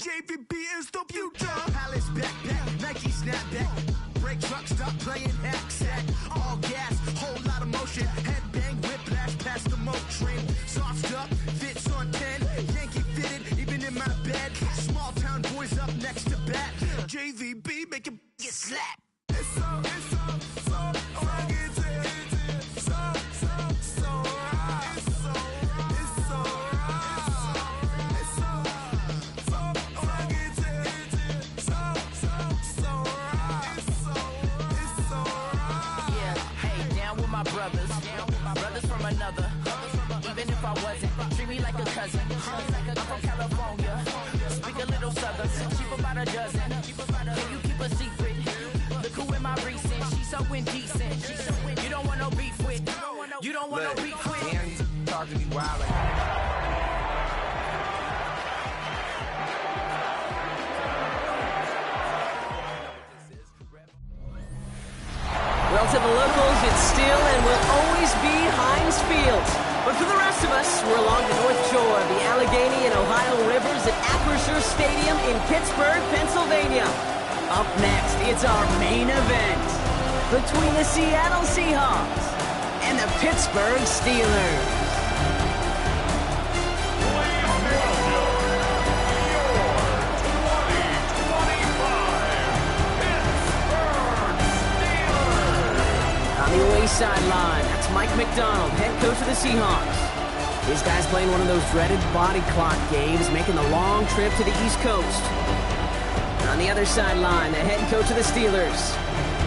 JVB is the future. Palace backpack, Nike snapback. Brake truck, stop playing hack sack. All gas, whole lot of motion. Headbang, whiplash, past the moat train. Soft up, fits on 10. Yankee fitted, even in my bed. Small town boys up next to bat. JVB, make it get slapped. It's so right. Brothers from another. Even if I wasn't, treat me like a cousin. I'm from California, speak a little southern. Cheap about a dozen. Can you keep a secret? Look who in my recent. She's so indecent. You don't want no beef with. You don't want no beef with. Damn, you talk to me wild like Well, to the locals, it's still and will always be Heinz Field. But for the rest of us, we're along the north shore of the Allegheny and Ohio rivers at Acrisure Stadium in Pittsburgh, Pennsylvania. Up next, it's our main event between the Seattle Seahawks and the Pittsburgh Steelers. On the away sideline, that's Mike McDonald, head coach of the Seahawks. These guys playing one of those dreaded body clock games, making the long trip to the East Coast. On the other sideline, the head coach of the Steelers.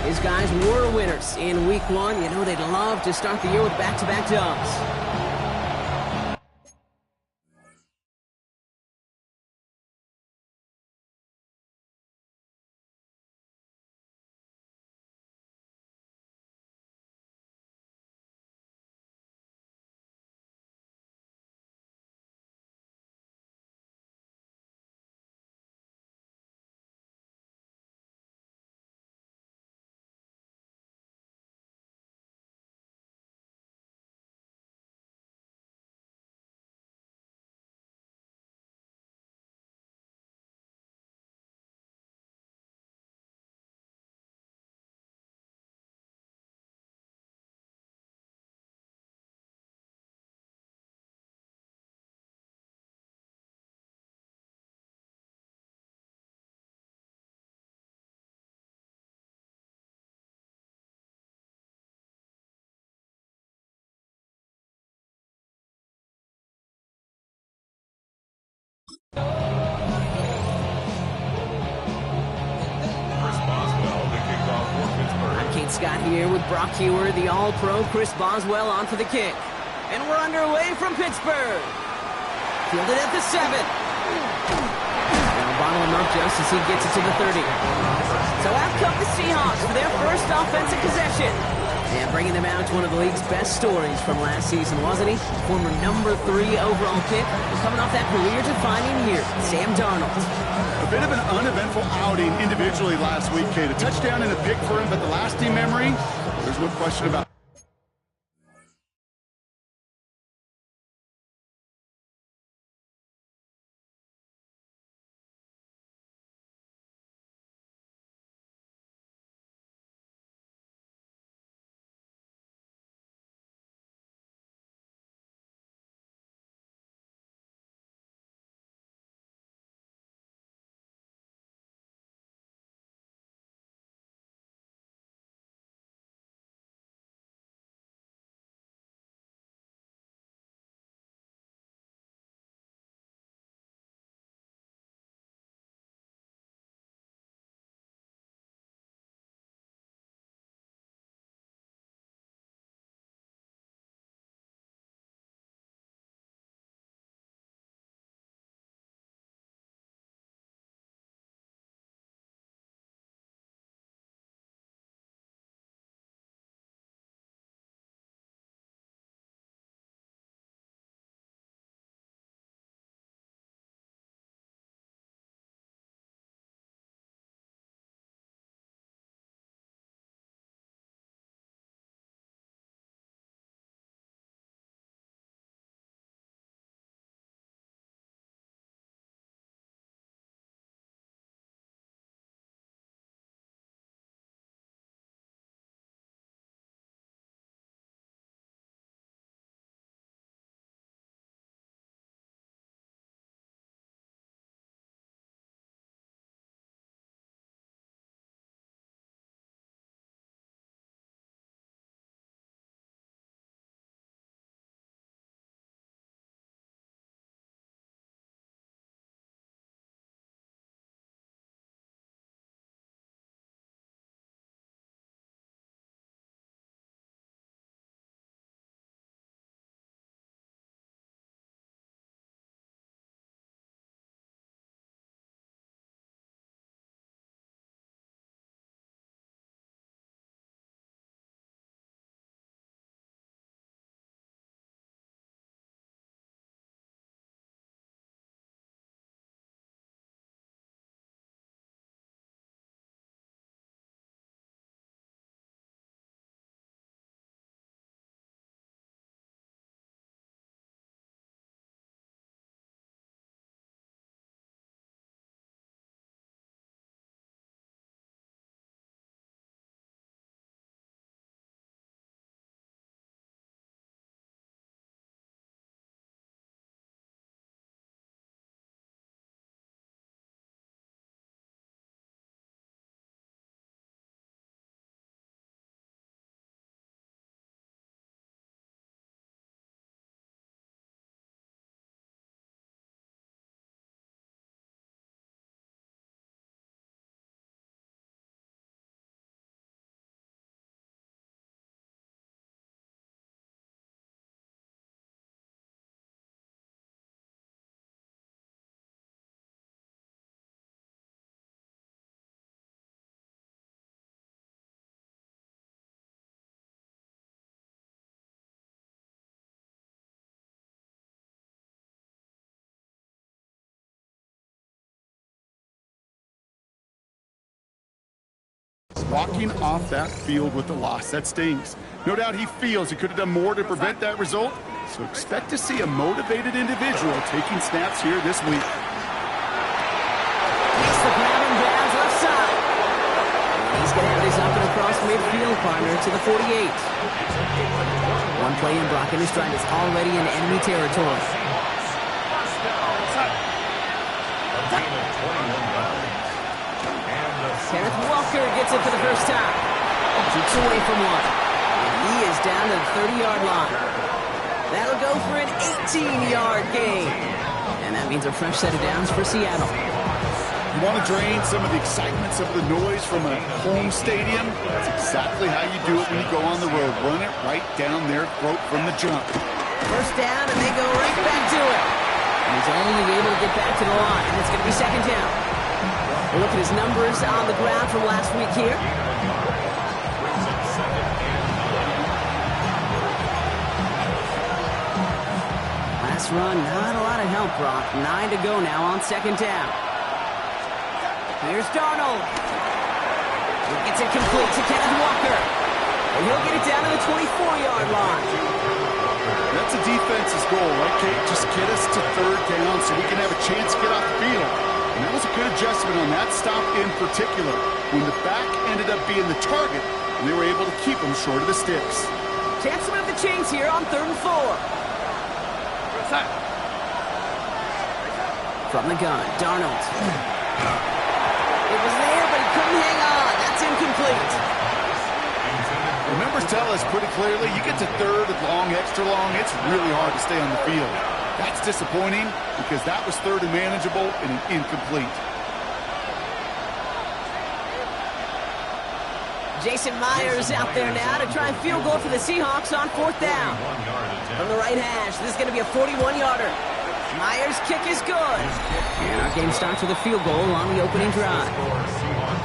These guys were winners in Week 1. You know they'd love to start the year with back-to-back dubs. Scott here with Brock Hewer, the All-Pro Chris Boswell on for the kick. And we're underway from Pittsburgh. Fielded at the 7. Now bottle him up just as he gets it to the 30. So out come the Seahawks for their first offensive possession. And bringing them out to one of the league's best stories from last season, wasn't he? Former number 3 overall pick, coming off that career-defining year, Sam Darnold. A bit of an uneventful outing individually last week, Kate. A touchdown and a pick for him, but the lasting memory, there's no question about it. walking off that field with the loss. That stings. No doubt he feels he could have done more to prevent that result, so expect to see a motivated individual taking snaps here this week. Makes the grab and bounds left side. He's going to have his up and across midfield partner to the 48. One play in, Brock, and his drive is already in enemy territory. Kenneth Walker gets it for the first time. Keeps away from one. And he is down to the 30-yard line. That'll go for an 18-yard gain. And that means a fresh set of downs for Seattle. You want to drain some of the excitement, some of the noise from a home stadium? That's exactly how you do it when you go on the road. Run it right down their throat from the jump. First down, and they go right back to it. And he's only able to get back to the line, and it's going to be second down. We'll look at his numbers on the ground from last week here. Last run, not a lot of help, Brock. 9 to go now on second down. Here's Darnold. He gets it complete to Kenneth Walker. And he'll get it down to the 24-yard line. That's a defense's goal, right, Kate? Just get us to third down so we can have a chance to get off the field. And that was a good adjustment on that stop in particular, when the back ended up being the target, and they were able to keep him short of the sticks. Chance to move the chains here on 3rd and 4. From the gun, Darnold. It was there, but he couldn't hang on. That's incomplete. The numbers tell us pretty clearly, you get to third and long, extra long, it's really hard to stay on the field. That's disappointing because that was third and manageable and an incomplete. Jason Myers out there now to try and field goal for the Seahawks on 4th down. From the right hash, this is going to be a 41-yarder. Myers' kick is good. And our game starts with a field goal on the opening drive.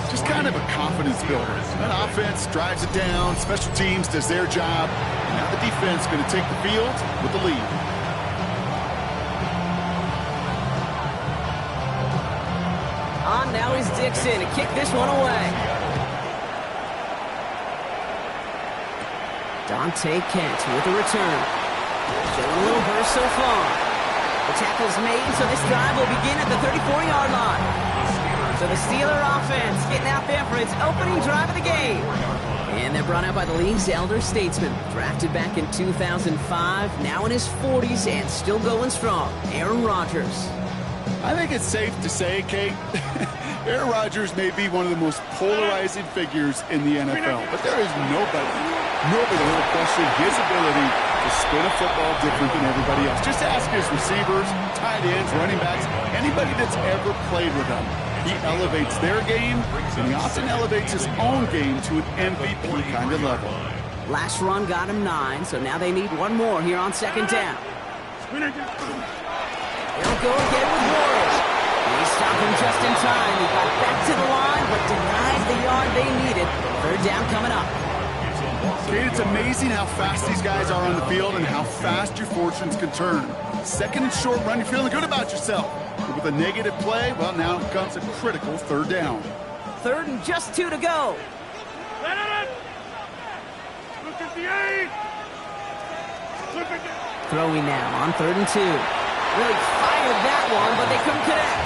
Just kind of a confidence builder. That offense drives it down, special teams does their job, and now the defense is going to take the field with the lead. On now is Dixon to kick this one away. Dante Kent with a return. Showing a little burst so far. The tackle's made, so this drive will begin at the 34-yard line. So the Steeler offense getting out there for its opening drive of the game. And they're brought out by the league's elder statesman. Drafted back in 2005, now in his 40s and still going strong. Aaron Rodgers. I think it's safe to say, Kate, Aaron Rodgers may be one of the most polarizing figures in the NFL, but there is nobody who will question his ability to spin a football different than everybody else. Just ask his receivers, tight ends, running backs, anybody that's ever played with him. He elevates their game, and he often elevates his own game to an MVP kind of level. Last run got him 9, so now they need one more here on second down. They'll go again with Ward. They stop him just in time. He got back to the line, but denied the yard they needed. 3rd down coming up. Kate, it's amazing how fast these guys are on the field and how fast your fortunes can turn. Second and short run, you're feeling good about yourself. But with a negative play, well, now it comes a critical 3rd down. 3rd and just 2 to go. Throwing now on 3rd and 2. Really fired that one, but they couldn't connect.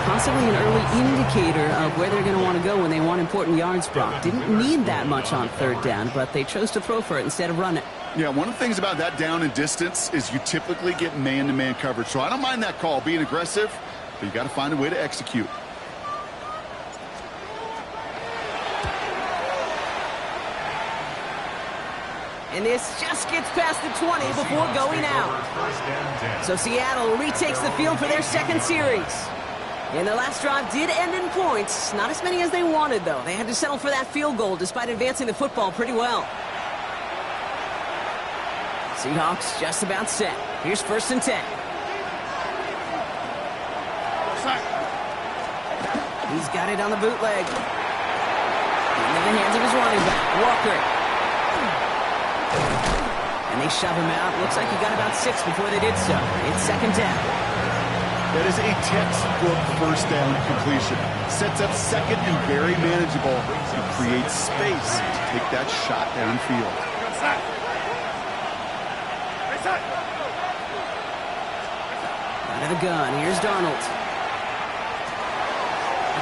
Possibly an early indicator of where they're going to want to go when they want important yards, Brock. Didn't need that much on 3rd down, but they chose to throw for it instead of run it. Yeah, one of the things about that down and distance is you typically get man-to-man coverage. So I don't mind that call, being aggressive, but you got to find a way to execute. And this just gets past the 20 before going out. So Seattle retakes the field for their second series. And their last drive did end in points. Not as many as they wanted, though. They had to settle for that field goal despite advancing the football pretty well. Seahawks just about set. Here's 1st and 10. He's got it on the bootleg. Into the hands of his running back, Walker. And they shove him out. Looks like he got about 6 before they did so. It's 2nd down. That is a textbook first down completion. Sets up second and very manageable and creates space to take that shot downfield. Out of the gun, here's Darnold.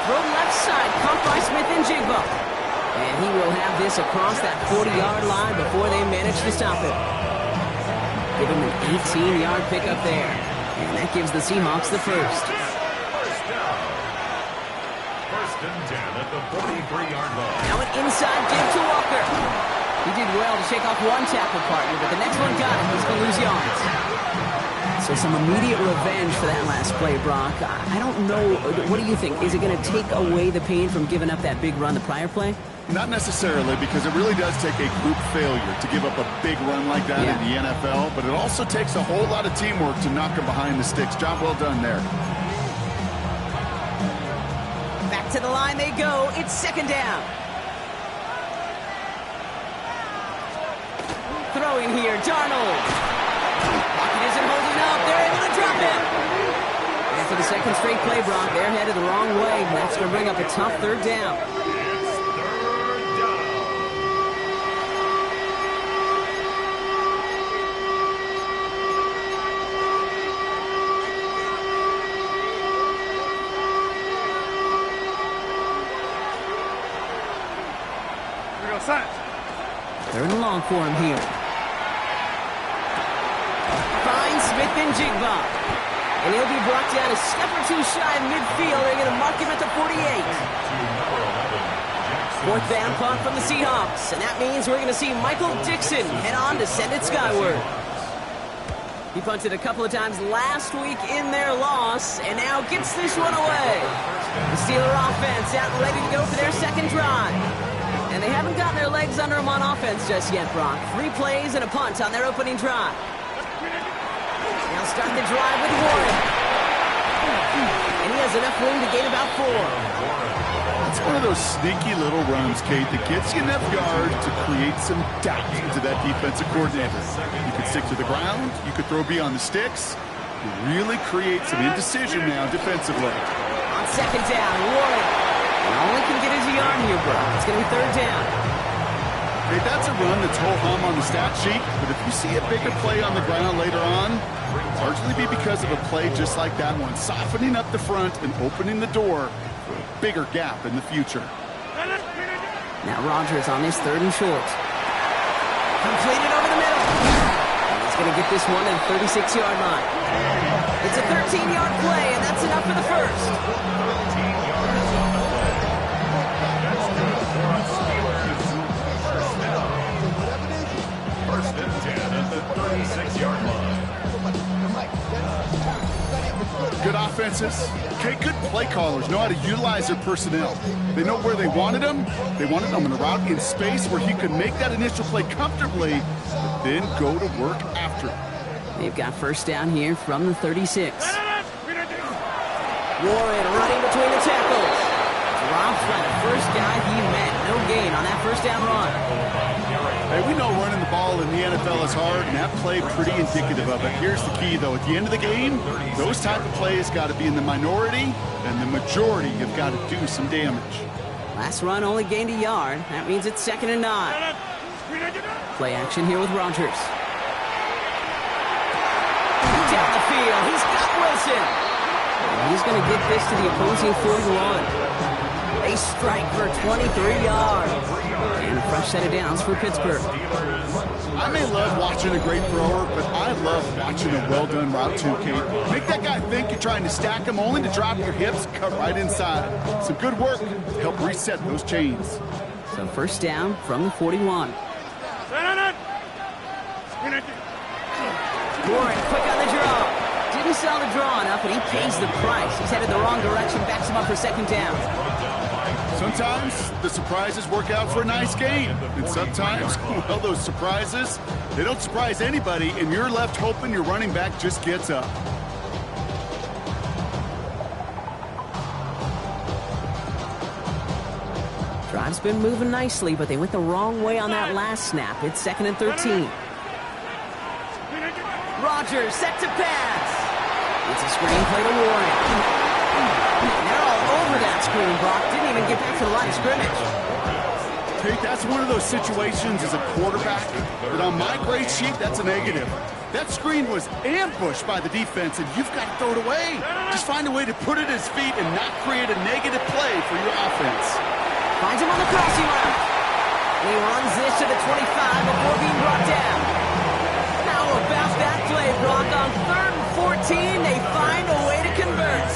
Throw left side, caught by Smith-Njigba. And he will have this across that 40-yard line before they manage to stop it. Give him an 18-yard pickup there. And that gives the Seahawks the first. First down. First and 10 at the 43-yard line. Now an inside give to Walker. He did well to shake off one tackle partner, but the next one got him. He's going to lose yards. So some immediate revenge for that last play, Brock. I don't know. What do you think? Is it going to take away the pain from giving up that big run the prior play? Not necessarily, because it really does take a group failure to give up a big run like that in the NFL, but it also takes a whole lot of teamwork to knock them behind the sticks. Job well done there. Back to the line they go. It's second down. Throwing here, Darnold. Pocket isn't holding up. They're able to drop it. And for the second straight play, Brock, they're headed the wrong way. That's going to bring up a tough third down. Third and long for him here. Finds Smith-Njigba. And he'll be brought down a step or two shy of midfield. They're going to mark him at the 48. Fourth down punt from the Seahawks. And that means we're going to see Michael Dixon head on to send it skyward. He punted a couple of times last week in their loss, and now gets this one away. The Steeler offense out and ready to go for their second drive. And they haven't gotten their legs under them on offense just yet, Brock. 3 plays and a punt on their opening drive. They'll start the drive with Warren. And he has enough room to gain about 4. It's one of those sneaky little runs, Kate, that gets you enough yards to create some doubt into that defensive coordinator. You could stick to the ground. You could throw beyond the sticks. You really create some indecision now defensively. On second down, Warren. Only can get his yard here, bro. It's going to be third down. Hey, that's a run that's ho-hum on the stat sheet, but if you see a bigger play on the ground later on, it'll largely be because of a play just like that one, softening up the front and opening the door for a bigger gap in the future. Now Rodgers on this third and short. Completed over the middle. And he's going to get this one at the 36-yard line. It's a 13-yard play, and that's enough for the first. First and 10 at the 36-yard line. Good offenses. Okay, good play callers know how to utilize their personnel. They know where they wanted them. They wanted them in a route in space where he could make that initial play comfortably, but then go to work after it. They've got first down here from the 36. Warren running between the tackles. Drops by the first guy he met. No gain on that first down run. Hey, we know running the ball in the NFL is hard, and that play pretty indicative of it. Here's the key, though. At the end of the game, those type of plays got to be in the minority, and the majority have got to do some damage. Last run only gained a yard. That means it's second and 9. Play action here with Rodgers. Down the field. He's got Wilson. And he's going to get this to the opposing 41. They strike for 23 yards. And a fresh set of downs for Pittsburgh. I may love watching a great thrower, but I love watching a well-done route too, Kate. Make that guy think you're trying to stack him only to drop your hips, cut right inside. Some good work to help reset those chains. So first down from the 41. Warren, quick on the draw. Didn't sell the draw enough, but he pays the price. He's headed the wrong direction, backs him up for second down. Sometimes the surprises work out for a nice game. And sometimes, well, those surprises, they don't surprise anybody, and you're left hoping your running back just gets up. Drive's been moving nicely, but they went the wrong way on that last snap. It's second and 13. Rodgers set to pass. It's a screen play to Warren. They're all over that screen, Brock. Didn't even get back to the line of scrimmage. Kate, that's one of those situations as a quarterback that on my grade sheet, that's a negative. That screen was ambushed by the defense, and you've got to throw it away. Just find a way to put it at his feet and not create a negative play for your offense. Finds him on the crossing route. He runs this to the 25 before being brought down. How about that play, Brock? On 3rd and 14, they find a way to convert.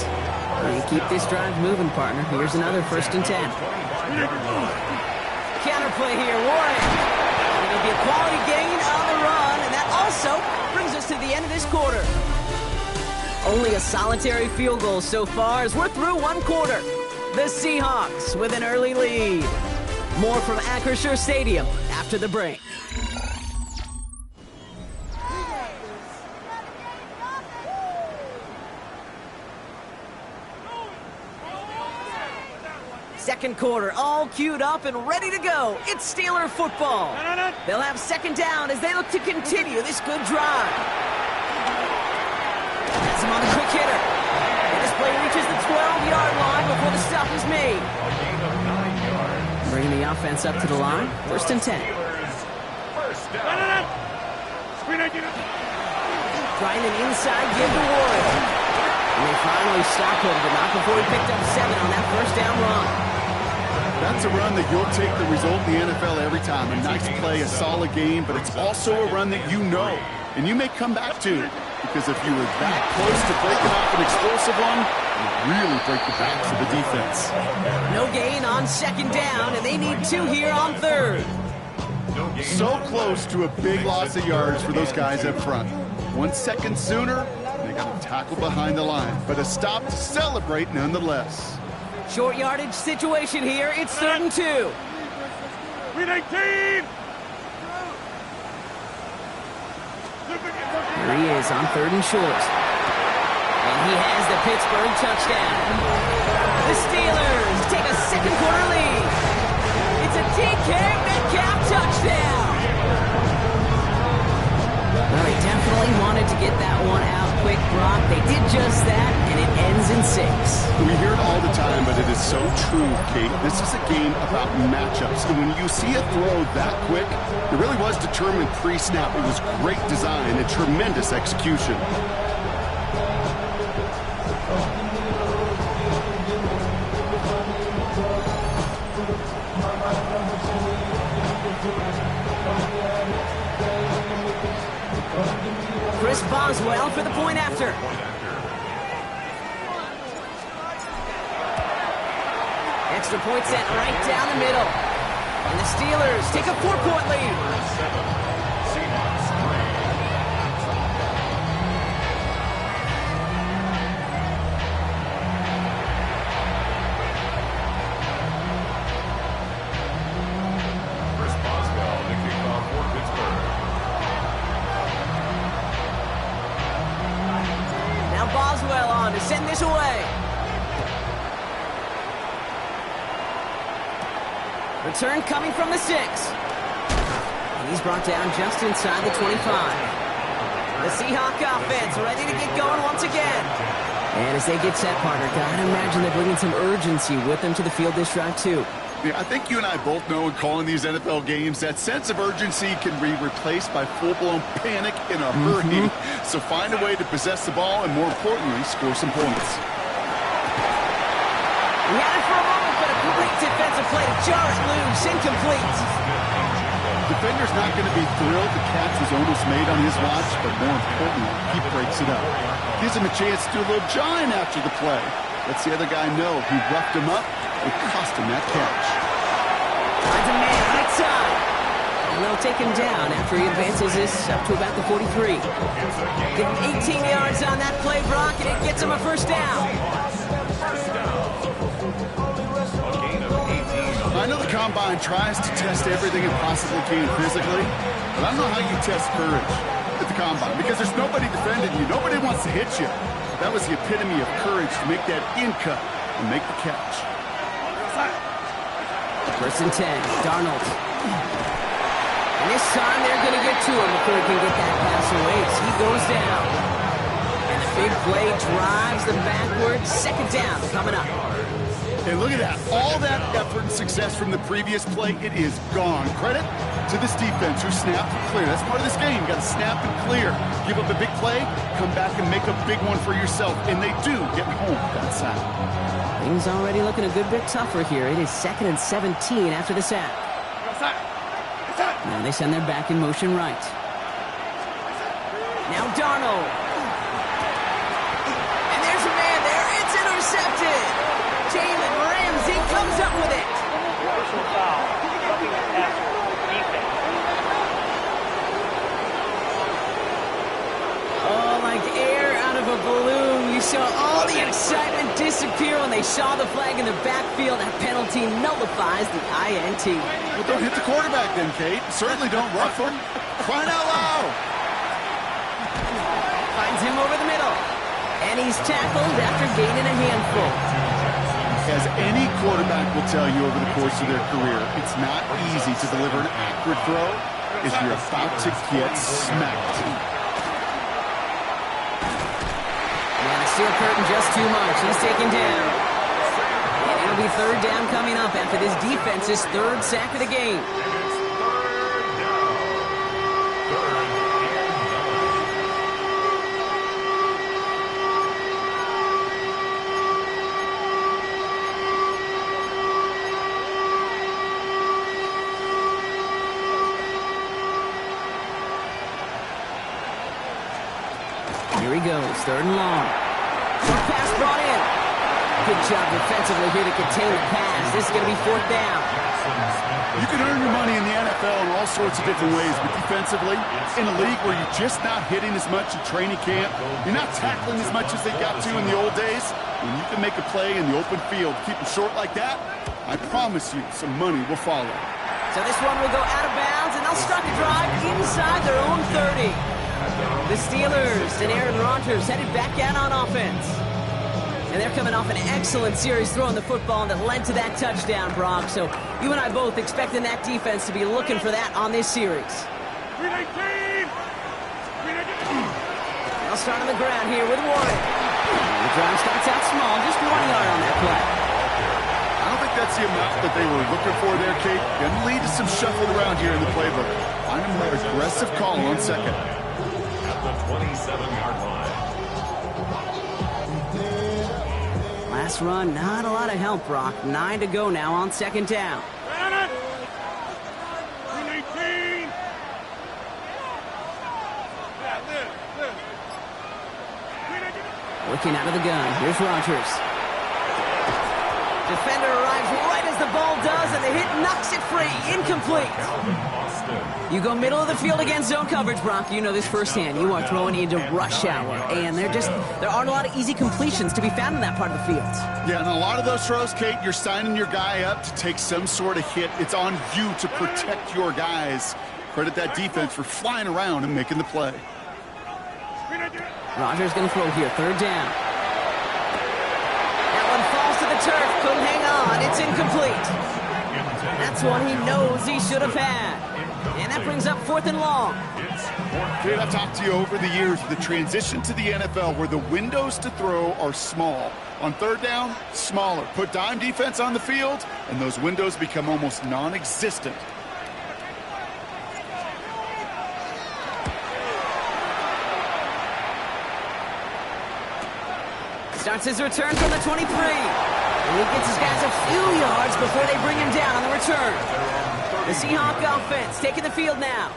You keep this drive moving, partner. Here's another 1st and 10. Counterplay here, Warren. It'll be a quality gain on the run, and that also brings us to the end of this quarter. Only a solitary field goal so far as we're through 1 quarter. The Seahawks with an early lead. More from Acrisure Stadium after the break. Second quarter, all queued up and ready to go. It's Steeler football. They'll have 2nd down as they look to continue this good drive. That's him on the quick hitter. And this play reaches the 12-yard line before the stop is made. Bringing the offense up to the line. 1st and 10. Trying an inside give to Warren. And they finally stop him, but not before he picked up 7 on that 1st down run. That's a run that you'll take the result in the NFL every time. A nice play, a solid game, but it's also a run that you know, and you may come back to. Because if you were that close to breaking off an explosive one, you really break the backs of the defense. No gain on 2nd down, and they need 2 here on 3rd. So close to a big loss of yards for those guys up front. 1 second sooner, they got to tackle behind the line. But a stop to celebrate nonetheless. Short yardage situation here. It's 3rd and 2. Here he is on 3rd and short. And he has the Pittsburgh touchdown. The Steelers take a 2nd quarter lead. It's a DK Metcalf touchdown. Well, they definitely wanted to get that one out quick, Brock. They did just that, and it ends in 6. We hear it all the time, but it is so true, Kate. This is a game about matchups, and when you see a throw that quick, it really was determined pre-snap. It was great design and tremendous execution. Chris Boswell for the point after. Extra point set right down the middle. And the Steelers take a 4-point lead. Chris Boswell, the kickoff for Pittsburgh. Now Boswell on to send this away. Return coming from the 6. And he's brought down just inside the 25. The Seahawk offense ready to get going once again. And as they get set, partner, gotta imagine they're bringing some urgency with them to the field this drive, too. Yeah, I think you and I both know in calling these NFL games that sense of urgency can be replaced by full-blown panic in a hurry. So find a way to possess the ball and, more importantly, score some points. We had it for a moment, but a great defensive play to jar it loose, incomplete. Defender's not going to be thrilled the catch was almost made on his watch, but more importantly, he breaks it up. Gives him a chance to do a little jawing after the play. Lets the other guy know he roughed him up. It cost him that catch. Finds a man right side. And they'll take him down after he advances this up to about the 43. Give him 18 yards on that play, Brock, and it gets him a 1st down. I know the Combine tries to test everything it possibly can physically, but I don't know how you test courage at the Combine, because there's nobody defending you. Nobody wants to hit you. That was the epitome of courage to make that in cut and make the catch. 1st and 10, Darnold. And this time they're going to get to him before he can get that pass away. So he goes down. And the Big play drives them backwards. Second down coming up. And look at that. All that effort and success from the previous play, it is gone. Credit to this defense who snapped and clear. That's part of this game. You got to snap and clear. Give up a big play, come back and make a big one for yourself. And they do get home that sack. Things already looking a good bit tougher here. It is 2nd and 17 after the sack. Now they send their back in motion right. Now Darnold. And there's a man there. It's intercepted. Jalen Ramsey comes up with it. Personal foul. Roughing the passer. Defense. Oh, like air out of a balloon. You saw all the excitement disappear when they saw the flag in the backfield. That penalty nullifies the INT. Well, don't hit the quarterback then, Kate. Certainly don't rough him. Crying out loud. Finds him over the middle. And he's tackled after gaining a handful. As any quarterback will tell you over the course of their career, it's not easy to deliver an accurate throw if you're about to get smacked. Yeah, the steel curtain just too much. He's taken down. And it'll be third down coming up after this defense's third sack of the game. Here he goes, 3rd and long. Short pass brought in. Good job defensively here to contain the pass. This is going to be 4th down. You can earn your money in the NFL in all sorts of different ways, but defensively, in a league where you're just not hitting as much in training camp, you're not tackling as much as they got to in the old days, when you can make a play in the open field, keep it short like that, I promise you some money will follow. So this one will go out of bounds, and they'll start the drive inside their own 30. The Steelers and Aaron Rodgers headed back out on offense. And they're coming off an excellent series throwing the football that led to that touchdown, Brock. So you and I both expecting that defense to be looking for that on this series. They'll start on the ground here with Warren. The drive starts out small, just 1 yard on that play. I don't think that's the amount that they were looking for there, Kate. Gonna lead to some shuffle around here in the playbook. Find them that aggressive call on second. At the 27-yard line. Last run, not a lot of help, Brock. 9 to go now on 2nd down. Looking out of the gun. Here's Rodgers. Defender arrives right as the ball does, and the hit knocks it free. Incomplete. You go middle of the field against zone coverage, Brock. You know this firsthand. You are throwing into rush hour, and there aren't a lot of easy completions to be found in that part of the field. Yeah, and a lot of those throws, Kate, you're signing your guy up to take some sort of hit. It's on you to protect your guys. Credit that defense for flying around and making the play. Rodgers going to throw here, 3rd down. That one falls to the turf, couldn't hang on, it's incomplete. That's one he knows he should have had. And that brings up 4th and long. Kate, I've talked to you over the years, the transition to the NFL where the windows to throw are small. On 3rd down, smaller. Put dime defense on the field, and those windows become almost non-existent. Starts his return from the 23. And he gets his guys a few yards before they bring him down on the return. The Seahawks offense taking the field now.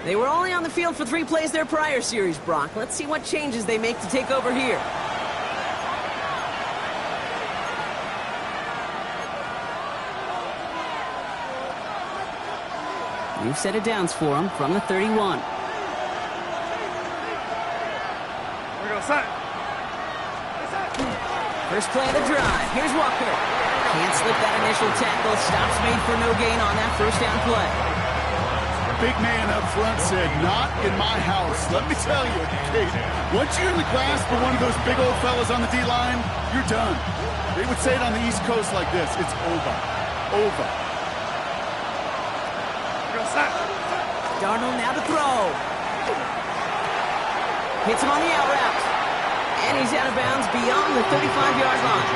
They were only on the field for 3 plays their prior series, Brock. Let's see what changes they make to take over here. New set of downs for him from the 31. We're going to set. First play of the drive. Here's Walker. Can't slip that initial tackle. Stops made for no gain on that first down play. Big man up front said, not in my house. Let me tell you, Kate, once you're in the grasp of one of those big old fellas on the D-line, you're done. They would say it on the East Coast like this. It's over. Over. Darnold now to throw. Hits him on the out route. And he's out of bounds beyond the 35-yard line.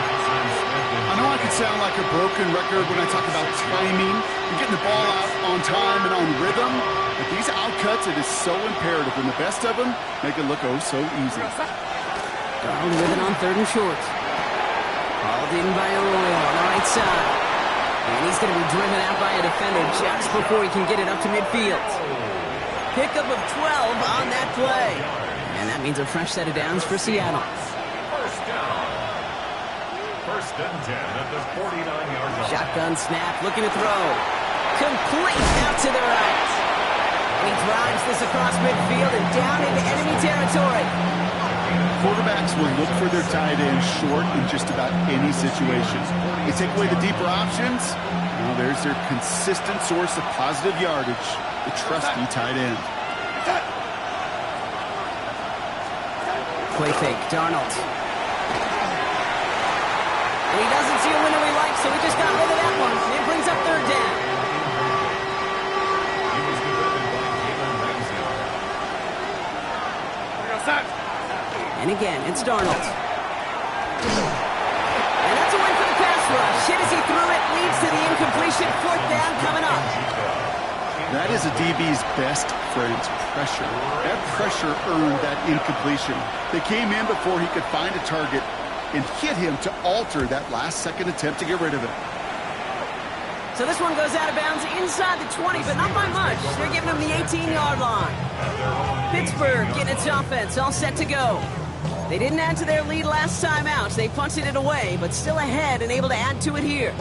I know I could sound like a broken record when I talk about timing and getting the ball out on time and on rhythm, but these outcuts, it is so imperative when the best of them make it look oh so easy. Darnold with it on 3rd and short. Hauled in by Arroyo on the right side. And he's going to be driven out by a defender just before he can get it up to midfield. Pickup of 12 on that play. And that means a fresh set of downs for Seattle. First down. First and 10 at the 49-yard line. Shotgun snap, looking to throw. Complete out to the right. And he drives this across midfield and down into enemy territory. Quarterbacks will look for their tight end short in just about any situation. They take away the deeper options. Well, there's their consistent source of positive yardage, the trusty tight end. Play fake, Darnold. And he doesn't see a window he likes, so he just got rid of that one. It brings up 3rd down. And again, it's Darnold. And that's a win for the pass rush. Hit as he threw it, leads to the incompletion. 4th down coming up. That is a DB's best friend, pressure. That pressure earned that incompletion. They came in before he could find a target and hit him to alter that last-second attempt to get rid of it. So this one goes out of bounds inside the 20, but not by much. They're giving him the 18-yard line. Pittsburgh getting its offense all set to go. They didn't add to their lead last time out. They punted it away, but still ahead and able to add to it here.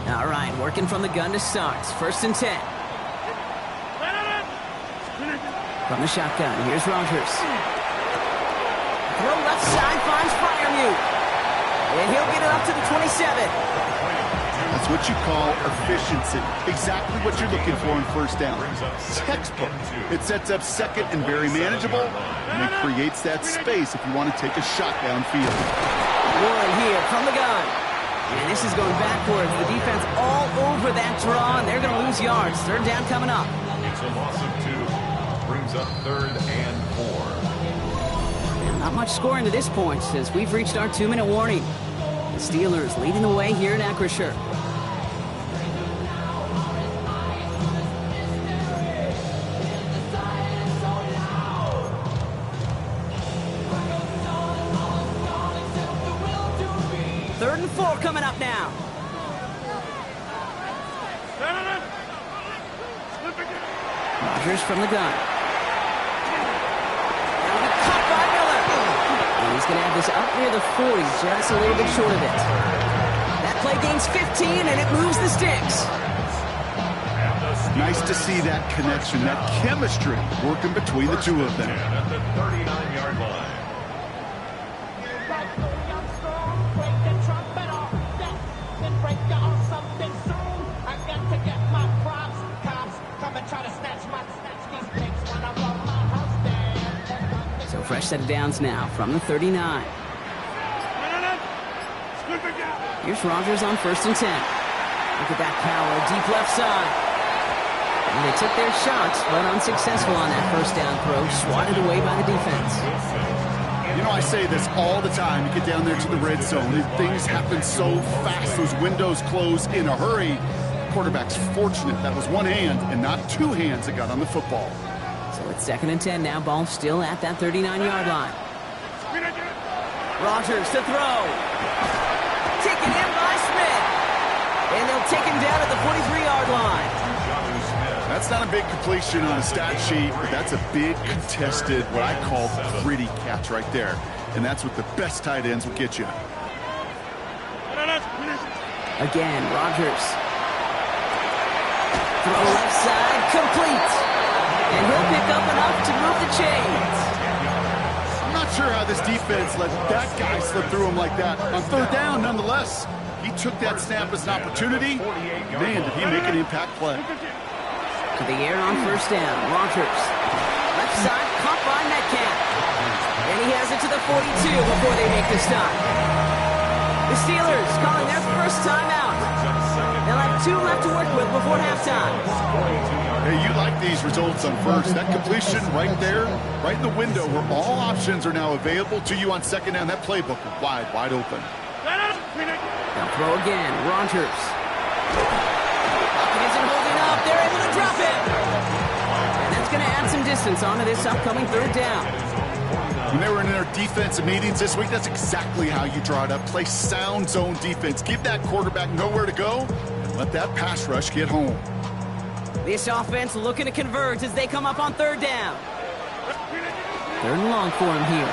All right, working from the gun to start. 1st and 10. From the shotgun, here's Rodgers. Throw left side, finds Freiermuth. And he'll get it up to the 27. That's what you call efficiency. Exactly what you're looking for in 1st down. Textbook. It sets up 2nd and very manageable, and it creates that space if you want to take a shot downfield. Warren here from the gun. And this is going backwards. The defense all over that draw, and they're going to lose yards. 3rd down coming up. It's a loss of 2. Brings up 3rd and 4. And not much scoring to this point since we've reached our 2-minute warning. The Steelers leading the way here at Acrisure. Third and 4 coming up now. Rodgers from the gun. That'll be caught by Miller. And he's going to have this up near the 40, just a little bit short of it. That play gains 15, and it moves the sticks. Nice to see that connection, that chemistry working between the two of them. At the 39-yard line. So fresh set of downs now from the 39. Here's Rodgers on 1st and 10. Look at that power, deep left side. And they took their shots, but unsuccessful on that 1st down throw, swatted away by the defense. You know, I say this all the time. You get down there to the red zone, and things happen so fast. Those windows close in a hurry. Quarterback's fortunate that was one hand and not 2 hands that got on the football. So it's 2nd and 10 now. Ball still at that 39-yard line. Rodgers to throw. Taken in by Smith. And they'll take him down at the 43-yard line. That's not a big completion on a stat sheet, but that's a big contested, what I call gritty catch right there. And that's what the best tight ends will get you. Again, Rodgers. Throw left side, complete. And he'll pick up enough to move the chains. I'm not sure how this defense let that guy slip through him like that. On 3rd down, nonetheless, he took that snap as an opportunity. Man, did he make an impact play. To the air on 1st down, Rodgers. Left side, caught by Metcalf. And he has it to the 42 before they make the stop. The Steelers calling their first time out. They'll have 2 left to work with before halftime. Hey, you like these results on first. That completion right there, right in the window where all options are now available to you on second down. That playbook wide open. They'll throw again. Rogers. Isn't holding up. They're able to drop it. And that's going to add some distance onto this upcoming third down. When they were in their defensive meetings this week, that's exactly how you draw it up. Play sound zone defense. Give that quarterback nowhere to go and let that pass rush get home. This offense looking to converge as they come up on third down. Third and long for him here.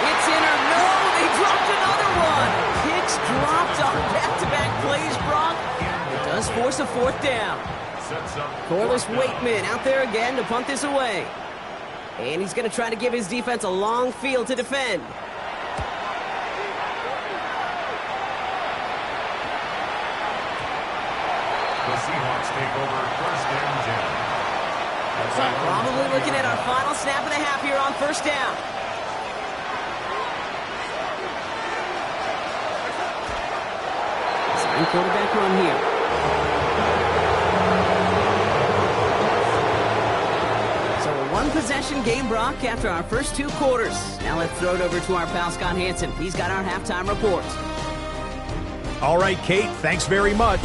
It's in or no, they dropped another one. Picks dropped on back-to-back plays, Brock. It does force a fourth down. Corliss Waitman out there again to punt this away. And he's going to try to give his defense a long field to defend. The Seahawks take over first and 10. Probably looking at our final snap of the half here on first down. Sign quarterback run here. One-possession game, Brock, after our first 2 quarters. Now let's throw it over to our pal Scott Hansen. He's got our halftime report. All right, Kate, thanks very much.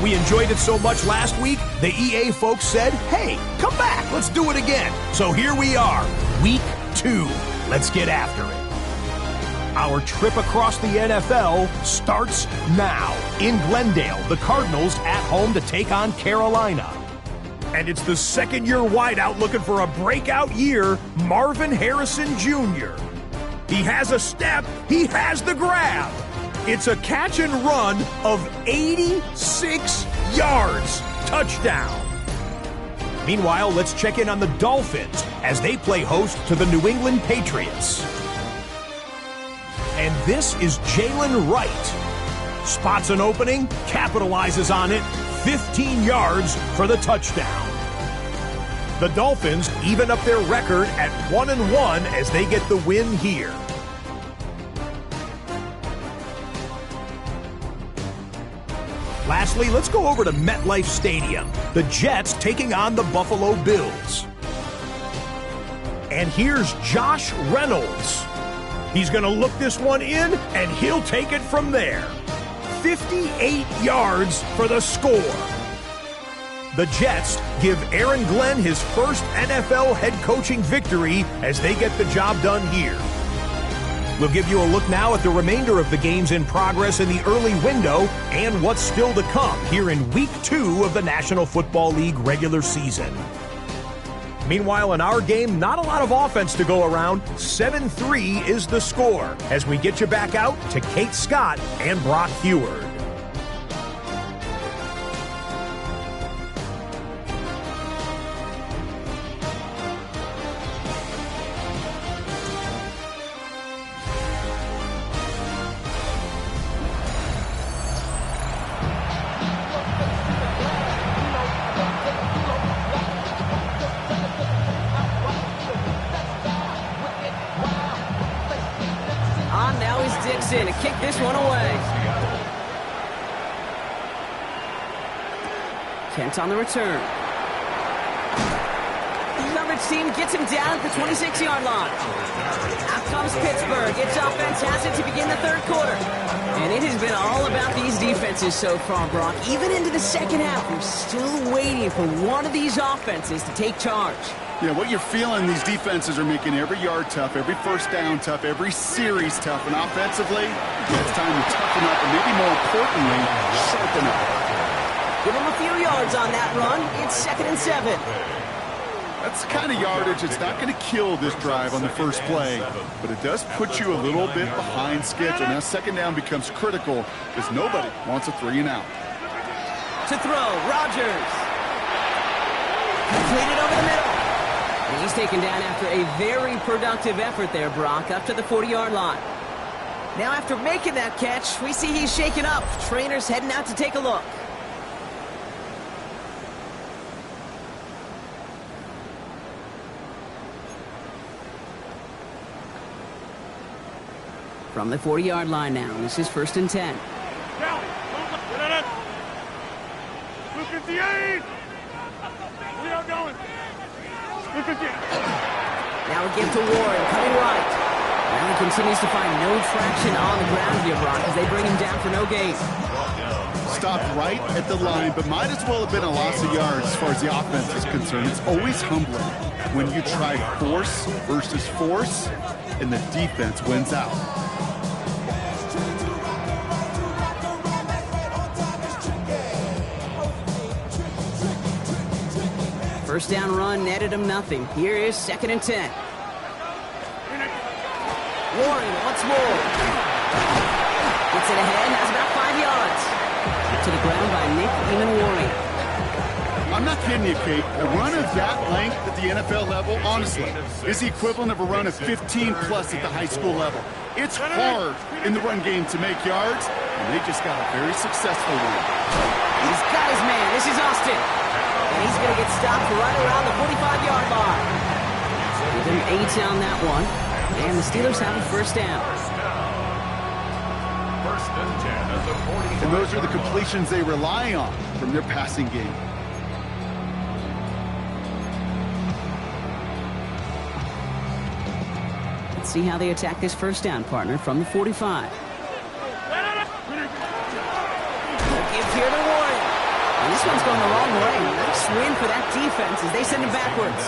We enjoyed it so much last week, the EA folks said, hey, come back, let's do it again. So here we are, week 2. Let's get after it. Our trip across the NFL starts now. In Glendale, the Cardinals at home to take on Carolina. And it's the second-year wideout looking for a breakout year, Marvin Harrison Jr. He has a step. He has the grab. It's a catch and run of 86 yards. Touchdown. Meanwhile, let's check in on the Dolphins as they play host to the New England Patriots. And this is Jalen Wright. Spots an opening, capitalizes on it, 15 yards for the touchdown. The Dolphins even up their record at 1-1 as they get the win here. Lastly, let's go over to MetLife Stadium. The Jets taking on the Buffalo Bills. And here's Josh Reynolds. He's going to look this one in, and he'll take it from there. 58 yards for the score. The Jets give Aaron Glenn his first NFL head coaching victory as they get the job done here. We'll give you a look now at the remainder of the games in progress in the early window and what's still to come here in Week 2 of the National Football League regular season. Meanwhile, in our game, not a lot of offense to go around. 7-3 is the score as we get you back out to Kate Scott and Brock Heward. In to kick this one away. Kent on the return. The coverage team gets him down at the 26-yard line. Out comes Pittsburgh. Its offense has it to begin the third quarter. And it has been all about these defenses so far, Brock. Even into the second half, we're still waiting for one of these offenses to take charge. Yeah, what you're feeling, these defenses are making every yard tough, every first down tough, every series tough. And offensively, it's time to toughen up and maybe more importantly, sharpen up. Give them a few yards on that run. It's 2nd and 7. That's the kind of yardage that's not going to kill this drive on the first play, but it does put you a little bit behind schedule. Now second down becomes critical because nobody wants a 3-and-out. To throw, Rogers. Completed over the middle. And he's taken down after a very productive effort there, Brock, up to the 40-yard line. Now after making that catch, we see he's shaken up. Trainer's heading out to take a look. From the 40-yard line now, this is 1st and 10. Blue 58! We are going. Blue 58. Now a give to Warren, coming right. Now he continues to find no traction on the ground here, Brock, as they bring him down for no gain. Stopped right at the line, but might as well have been a loss of yards as far as the offense is concerned. It's always humbling when you try force versus force, and the defense wins out. First down run netted him nothing. Here is 2nd and 10. Warren once more. Gets it ahead, has about 5 yards. To the ground by Nick Eamon-Warren. I'm not kidding you, Kate. A run of that length at the NFL level, honestly, is the equivalent of a run of 15-plus at the high school level. It's hard in the run game to make yards, and they just got a very successful one. He's got his man. This is Austin. And he's going to get stopped right around the 45-yard line. Give him 8 on that one. And the Steelers have a first down. First and 10 at the 45. And those are the completions they rely on from their passing game. Let's see how they attack this first down, partner, from the 45. Give here to Warren. And this one's going the wrong way. Nice win for that defense as they send him backwards.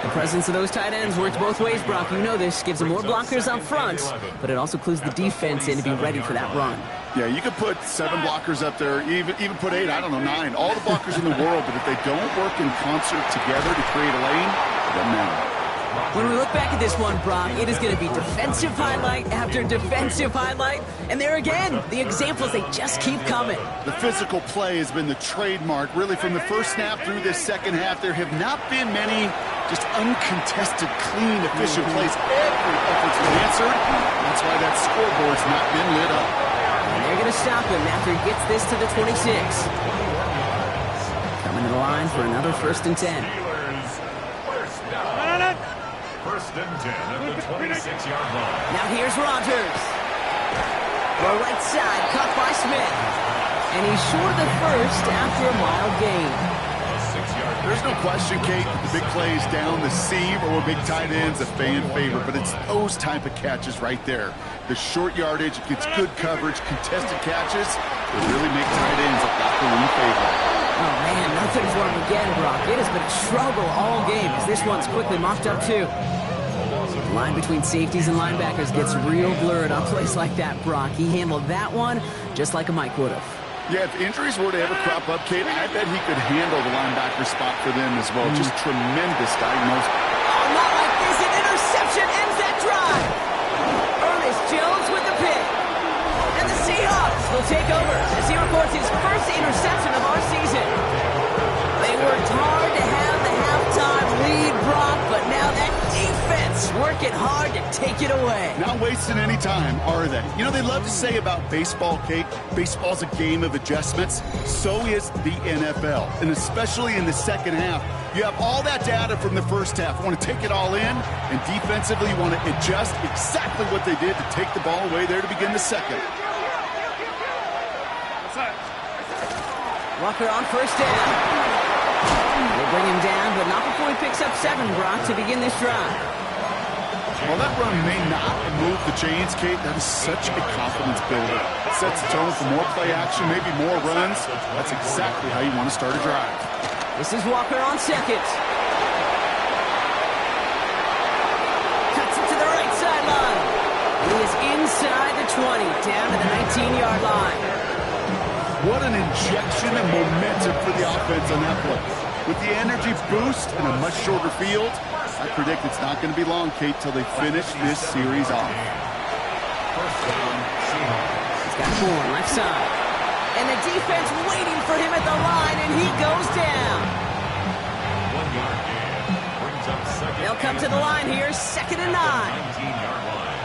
The presence of those tight ends works both ways, Brock. You know this. Gives them more blockers up front, but it also clues the defense in to be ready for that run. Yeah, you could put 7 blockers up there, even put 8, I don't know, 9. All the blockers in the world, but if they don't work in concert together to create a lane, it doesn't matter. When we look back at this one, Brock, it is going to be defensive highlight after defensive highlight. And there again, the examples, they just keep coming. The physical play has been the trademark. Really, from the first snap through this second half, there have not been many just uncontested, clean, efficient plays. Every effort's been answered. That's why that scoreboard's not been lit up. And they're going to stop him after he gets this to the 26. Coming to the line for another first and 10. First and 10 at the 26-yard line. Now here's Rodgers. The right side, caught by Smith. And he's short of the first after a mild gain. There's no question, Kate, that the big plays down the seam or big tight ends a fan favorite, but it's those type of catches right there. The short yardage, it gets good coverage, contested catches, that really make tight ends a locker room favorite. Oh, man, nothing for him again, Brock. It has been a struggle all game as this one's quickly mocked up, too. The line between safeties and linebackers gets real blurred on plays like that, Brock. He handled that one just like a Mike would have. Yeah, if injuries were to ever crop up, Kate, I bet he could handle the linebacker spot for them as well. Just tremendous diagnosis. Oh, not like this. An interception ends that drive. Ernest Jones with the pick. And the Seahawks will take over as he records his first interception of our season. They worked hard to have the halftime lead, Brock, but now that defense working hard to take it away. Not wasting any time, are they? You know, they love to say about baseball, Kate, baseball's a game of adjustments. So is the NFL. And especially in the second half, you have all that data from the first half. You want to take it all in, and defensively you want to adjust exactly what they did to take the ball away there to begin the second. Walker on first down. They bring him down, but not before he picks up 7, Brock, to begin this drive. While that run may not move the chains, Kate, that is such a confidence builder. It sets the tone for more play action, maybe more runs. That's exactly how you want to start a drive. This is Walker on second. Cuts it to the right sideline. He is inside the 20, down to the 19-yard line. What an injection of momentum for the offense on that play. With the energy boost and a much shorter field, I predict it's not going to be long, Kate, till they finish this series off. He's got 4 left side. And the defense waiting for him at the line, and he goes down. 1 yard gain. Brings up second. They'll come to the line here, 2nd and 9. 19-yard line.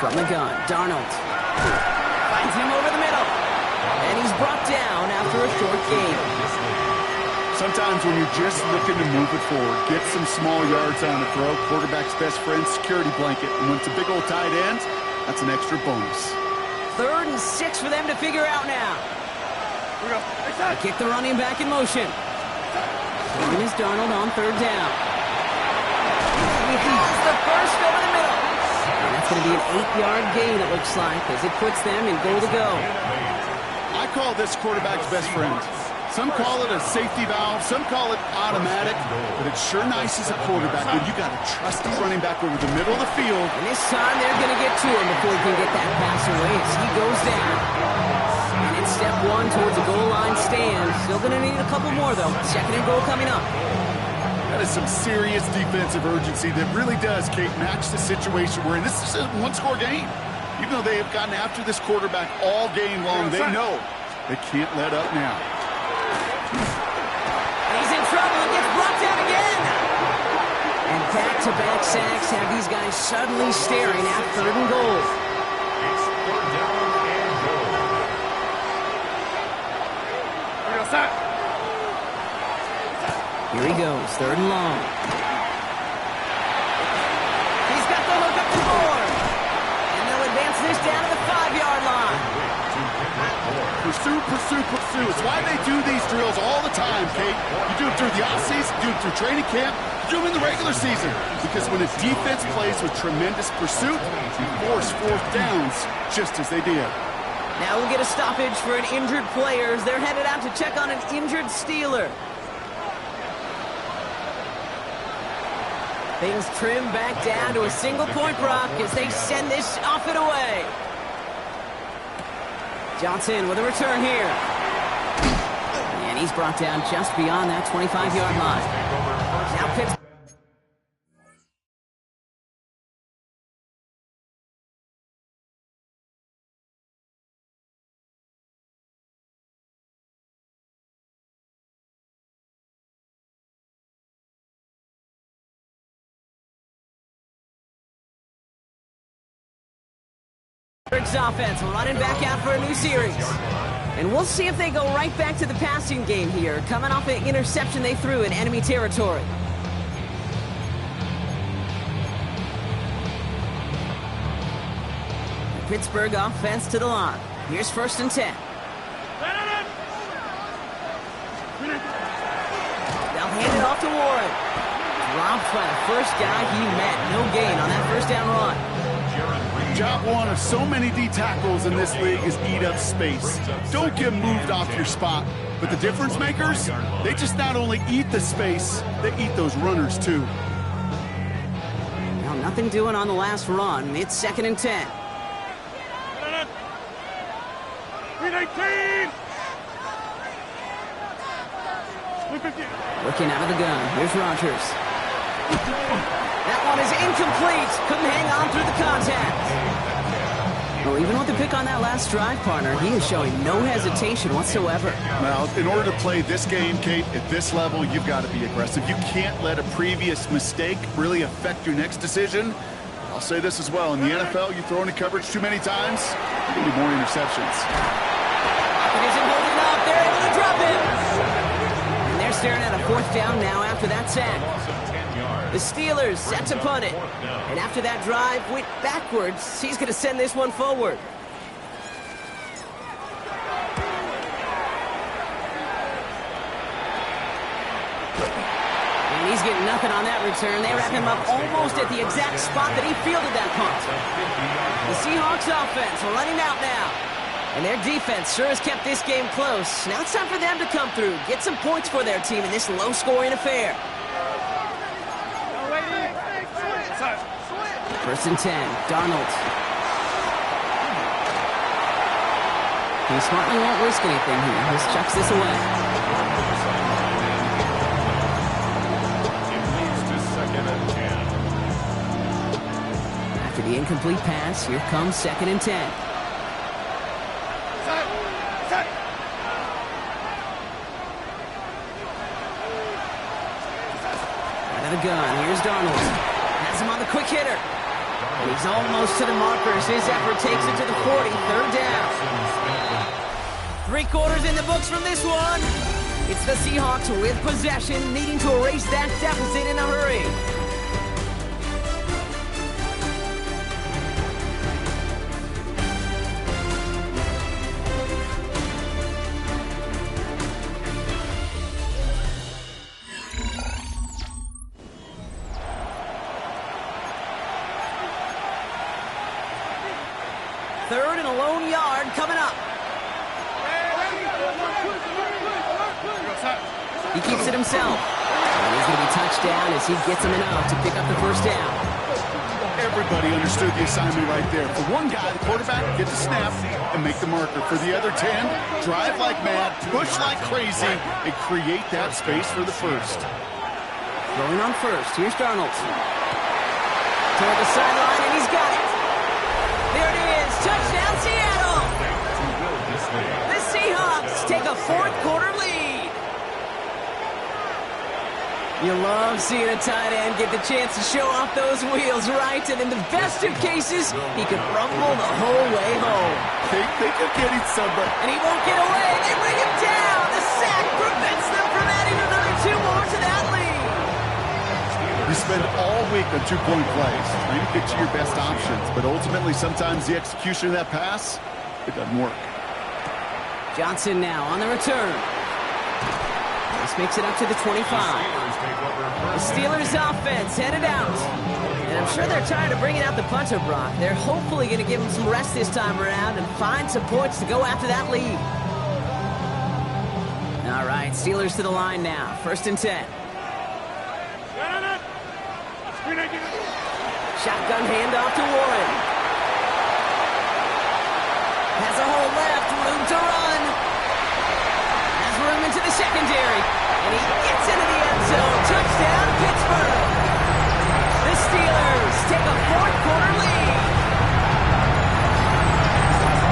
From the gun, Darnold finds him over the middle. And he's brought down after a short gain. sometimes when you're just looking to move it forward, get some small yards on the throw, quarterback's best friend, security blanket. And when it's a big old tight end, that's an extra bonus. 3rd and 6 for them to figure out now. They kick the running back in motion. Here is Darnold on 3rd down. He has the first over the middle. And that's going to be an 8-yard gain, it looks like, as it puts them in goal to go. I call this quarterback's best friend. Some call it a safety valve, some call it automatic, but it's sure nice as a quarterback when you got a trusty running back over the middle of the field. And this time they're going to get to him before he can get that pass away as he goes down. And it's step 1 towards the goal line stand. Still going to need a couple more, though. 2nd and goal coming up. That is some serious defensive urgency that really does, Kate, match the situation we're in. This is a one-score game. Even though they have gotten after this quarterback all game long, they know they can't let up now. He's in trouble and gets brought down again. And back-to-back sacks have these guys suddenly staring at 3rd and goal. It's 3rd down and goal. Here he goes, 3rd and long. He's got the hook up the board. And they'll advance this down to the 5-yard line. Pursue, pursue, pursue. It's why they do these drills all the time, Kate. You do it through the offseason, you do it through training camp, you do them in the regular season. Because when a defense plays with tremendous pursuit, you force 4th downs just as they did. Now we'll get a stoppage for an injured player as they're headed out to check on an injured Steeler. Things trim back down to a single-point rock as they send this off and away. Johnson with a return here. And he's brought down just beyond that 25-yard line. Now Pittsburgh. Offense running back out for a new series. And we'll see if they go right back to the passing game here, coming off an interception they threw in enemy territory. The Pittsburgh offense to the line. Here's 1st and 10. They'll hand it off to Warren. Dropped by the first guy he met. No gain on that 1st down run. Job 1 of so many D tackles in this league is eat up space. Don't get moved off your spot. But the difference makers, they just not only eat the space, they eat those runners too. Now nothing doing on the last run. It's 2nd and 10. Looking out of the gun. Here's Rodgers. That one is incomplete. Couldn't hang on through the contact. Well, even with the pick on that last drive, partner, he is showing no hesitation whatsoever. Now, in order to play this game, Kate, at this level, you've got to be aggressive. You can't let a previous mistake really affect your next decision. I'll say this as well. In the NFL, you throw into coverage too many times, there's going to be more interceptions. It isn't holding up. They're able to drop it. And they're staring at a 4th down now after that sack. The Steelers set to punt it. And after that drive went backwards, he's going to send this one forward. And he's getting nothing on that return. They wrap him up almost at the exact spot that he fielded that punt. The Seahawks offense will run him out now. And their defense sure has kept this game close. Now it's time for them to come through, get some points for their team in this low-scoring affair. 1st and 10, Darnold. He smartly won't risk anything here. Just chucks this away. It leads to 2nd and 10. After the incomplete pass, here comes 2nd and 10. Out of the gun, here's Darnold. Has him on the quick hitter. And he's almost to the markers. His effort takes it to the 40, 3rd down. 3 quarters in the books from this one. It's It's the Seahawks with possession, needing to erase that deficit in a hurry. Third and a lone yard coming up. He keeps it himself. And he's going to be touched down as he gets him enough to pick up the first down. Everybody understood the assignment right there. For one guy, the quarterback, get the snap and make the marker. For the other 10, drive like mad, push like crazy, and create that space for the first. Going on first. Here's Darnold. Toward the sideline, and he's got it. There it is. Touchdown, Seattle. The Seahawks take a fourth-quarter lead. You love seeing a tight end get the chance to show off those wheels, right? And in the best of cases, he could rumble the whole way home. They could get him somebody. And he won't get away. They bring him down. The sack prevents them from adding another 2 more to that lead. You spend all week on two-point plays, trying to get you your best options. But ultimately, sometimes the execution of that pass, it doesn't work. Johnson now on the return. This makes it up to the 25. The Steelers offense headed out. And I'm sure they're tired of bringing out the punter, Brock. They're hopefully going to give him some rest this time around and find some points to go after that lead. All right, Steelers to the line now. 1st and 10. Shotgun handoff to Warren. Has a hole left, room to run. Has room into the secondary. And he gets into the end zone. Touchdown, Pittsburgh. The Steelers take a fourth-quarter lead.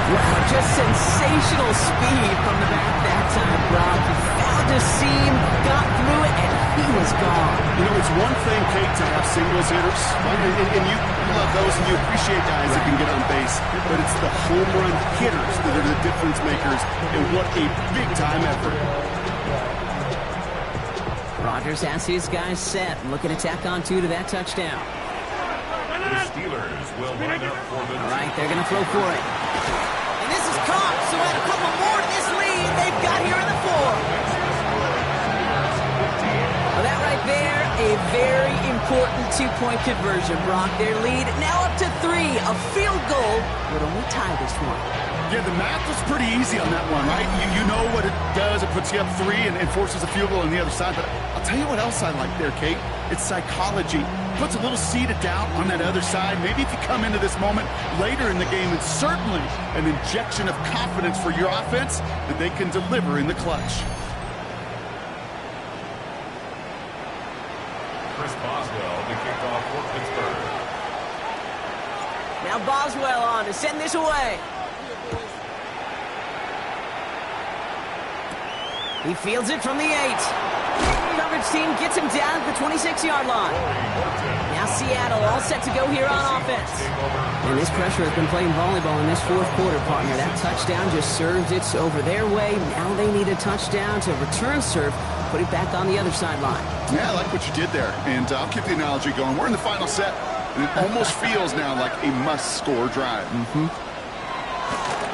Wow, just sensational speed from the back that time, Brock. He found a seam, got through it, and he was gone. You know, it's one thing, Kate, to have singles hitters, and you love those, and you appreciate guys that can get on base, but it's the home run hitters that are the difference makers, and what a big-time effort. Rodgers has his guys set, looking to tack on 2 to that touchdown. The Steelers will line up for the... All right, they're going to throw for it. And this is caught, so add a couple more to this lead they've got here in the 4. Well, that right there, a very important 2-point conversion, Brock. Their lead now up to 3. A field goal would only tie this one. Yeah, the math was pretty easy on that one, right? You know what it does. It puts you up 3 and forces a field goal on the other side. But I'll tell you what else I like there, Kate. It's psychology. Puts a little seed of doubt on that other side. Maybe if you come into this moment later in the game, it's certainly an injection of confidence for your offense that they can deliver in the clutch. Chris Boswell, the kickoff for Pittsburgh. Now Boswell on to send this away. He fields it from the 8. Coverage team gets him down at the 26-yard line. Now Seattle all set to go here on offense. And this pressure has been playing volleyball in this fourth quarter, partner. That touchdown just served it over their way. Now they need a touchdown to return serve, put it back on the other sideline. Yeah, I like what you did there. And I'll keep the analogy going. We're in the final set, and it almost feels now like a must-score drive.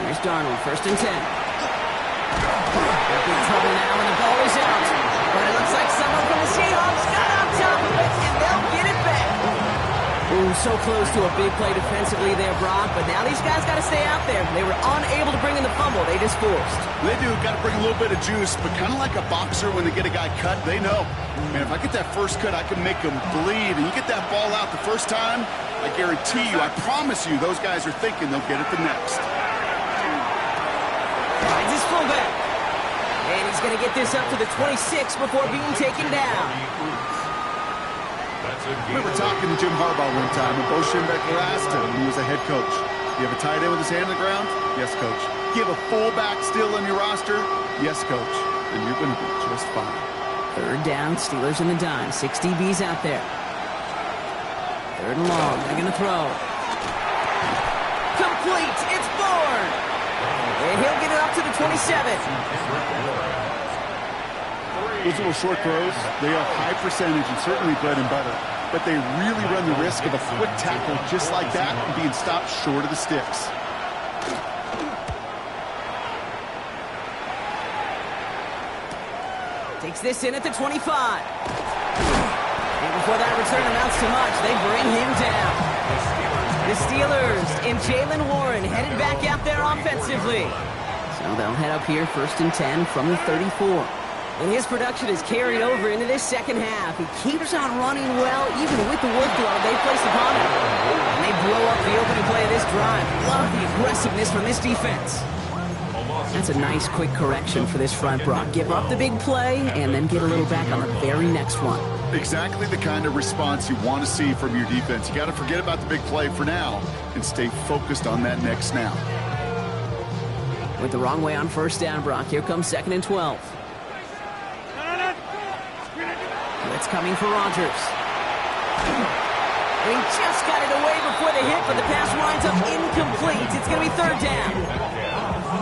Here's Darnold, 1st and 10. They're in trouble now, and the ball is out. But it looks like someone from the Seahawks got on top of it, and they'll get it back. Ooh, so close to a big play defensively there, Brock. But now these guys got to stay out there. They were unable to bring in the fumble. They just forced. They do. Got to bring a little bit of juice, but kind of like a boxer when they get a guy cut, they know. Man, if I get that first cut, I can make them bleed. And you get that ball out the first time, I guarantee you, I promise you, those guys are thinking they'll get it the next. Finds his fullback. And he's going to get this up to the 26 before being taken down. I remember talking to Jim Harbaugh one time when Bo Schembechler asked him when he was a head coach, you have a tight end with his hand on the ground? Yes, coach. Do you have a fullback still on your roster? Yes, coach. And you're going to be just fine. 3rd down, Steelers in the dime. 6 DBs out there. 3rd and long. They're going to throw. Complete. It's Bourne. And he'll get it up to the 27. Those little short throws, they are high percentage and certainly bread and butter. But they really run the risk of a quick tackle just like that and being stopped short of the sticks. Takes this in at the 25. And before that return amounts to much, they bring him down. The Steelers and Jaylen Warren headed back out there offensively. So they'll head up here 1st and 10 from the 34. And his production is carried over into this second half. He keeps on running well, even with the workload they place upon him. And they blow up the opening play of this drive. Love the aggressiveness from this defense. That's a nice, quick correction for this front, Brock. Give up the big play and then get a little back on the very next one. Exactly the kind of response you want to see from your defense. You got to forget about the big play for now and stay focused on that next snap. Went the wrong way on 1st down, Brock. Here comes 2nd and 12. Blitz coming for Rodgers. He just got it away before the hit, but the pass winds up incomplete. It's going to be 3rd down.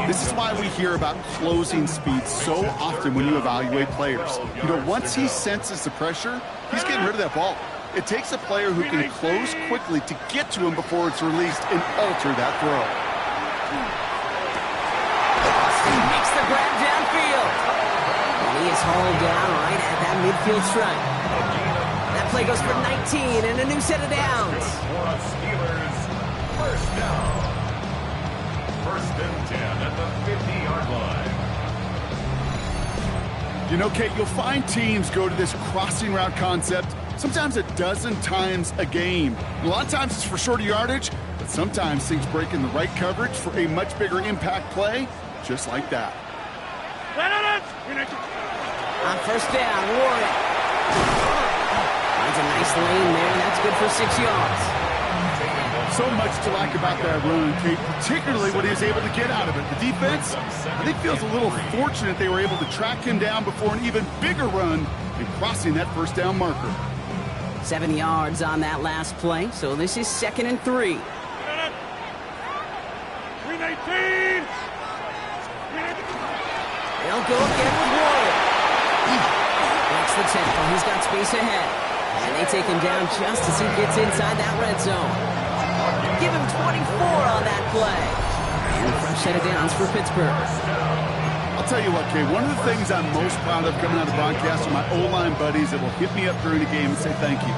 This is why we hear about closing speed so often when you evaluate players. You know, once he senses the pressure, he's getting rid of that ball. It takes a player who can close quickly to get to him before it's released and alter that throw. He makes the grab downfield. And he is hauled down right at that midfield stripe. That play goes for 19 and a new set of downs. Steelers, 1st down. 1st and 10 at the 50-yard line. You know, Kate, you'll find teams go to this crossing route concept sometimes a dozen times a game. A lot of times it's for shorter yardage, but sometimes things break in the right coverage for a much bigger impact play, just like that. On 1st down, Warren. Finds a nice lane there, and that's good for 6 yards. So much to like about that run, Kate, particularly what he was able to get out of it. The defense, I think, feels a little fortunate they were able to track him down before an even bigger run and crossing that 1st down marker. 7 yards on that last play, so this is 2nd and 3. 319! They'll go again with Warren. Breaks the tackle. He's got space ahead. And they take him down just as he gets inside that red zone. Give him 24 on that play. And a fresh set of downs for Pittsburgh. I'll tell you what, Kate, one of the things I'm most proud of coming out of the broadcast are my O-line buddies that will hit me up during the game and say thank you.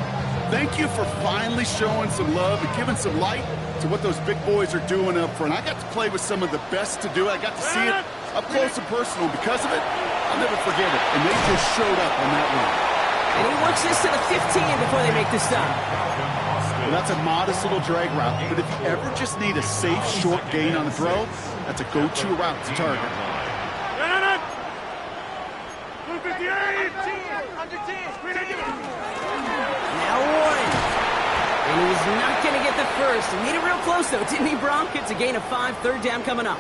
Thank you for finally showing some love and giving some light to what those big boys are doing up front. I got to play with some of the best to do it. I got to see it up close and personal. Because of it, I'll never forget it. And they just showed up on that one. And he works this to the 15 before they make the stop. Well, that's a modest little drag route. But if you ever just need a safe, short gain on the throw, that's a go-to route to target. Now Warren. And he's not going to get the first. He made it real close, though, didn't he, Bronk? It's a gain of 5, 3rd down coming up.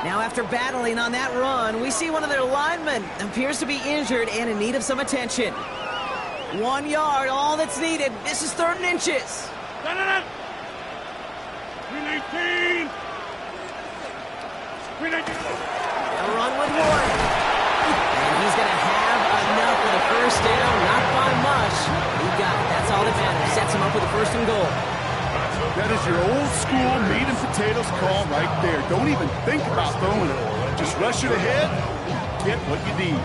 Now, after battling on that run, we see one of their linemen appears to be injured and in need of some attention. 1 yard, all that's needed. This is 3rd and inches. 319! A run with Warren. And he's going to have enough for the 1st down. Not by much. He got it. That's all that matters. Sets him up with a 1st and goal. That is your old school meat and potatoes call right there. Don't even think about throwing it. Just rush it ahead, get what you need.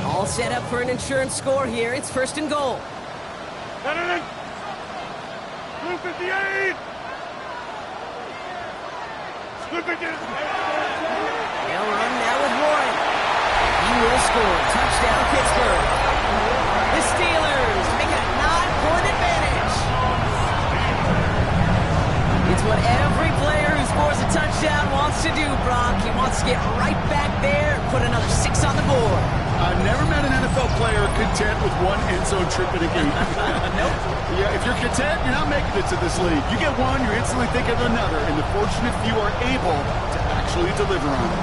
All set up for an insurance score here. It's 1st and goal. 258! They'll run now with Warren. He will score. Touchdown, Pittsburgh. The Steelers make it a 9-point advantage. It's what every player who scores a touchdown wants to do, Brock. He wants to get right back there and put another 6 on the board. I've never met an NFL player content with one end zone trip in a game. Nope. Yeah, if you're content, you're not making it to this league. You get one, you're instantly thinking of another, and the fortunate few are able to actually deliver on it.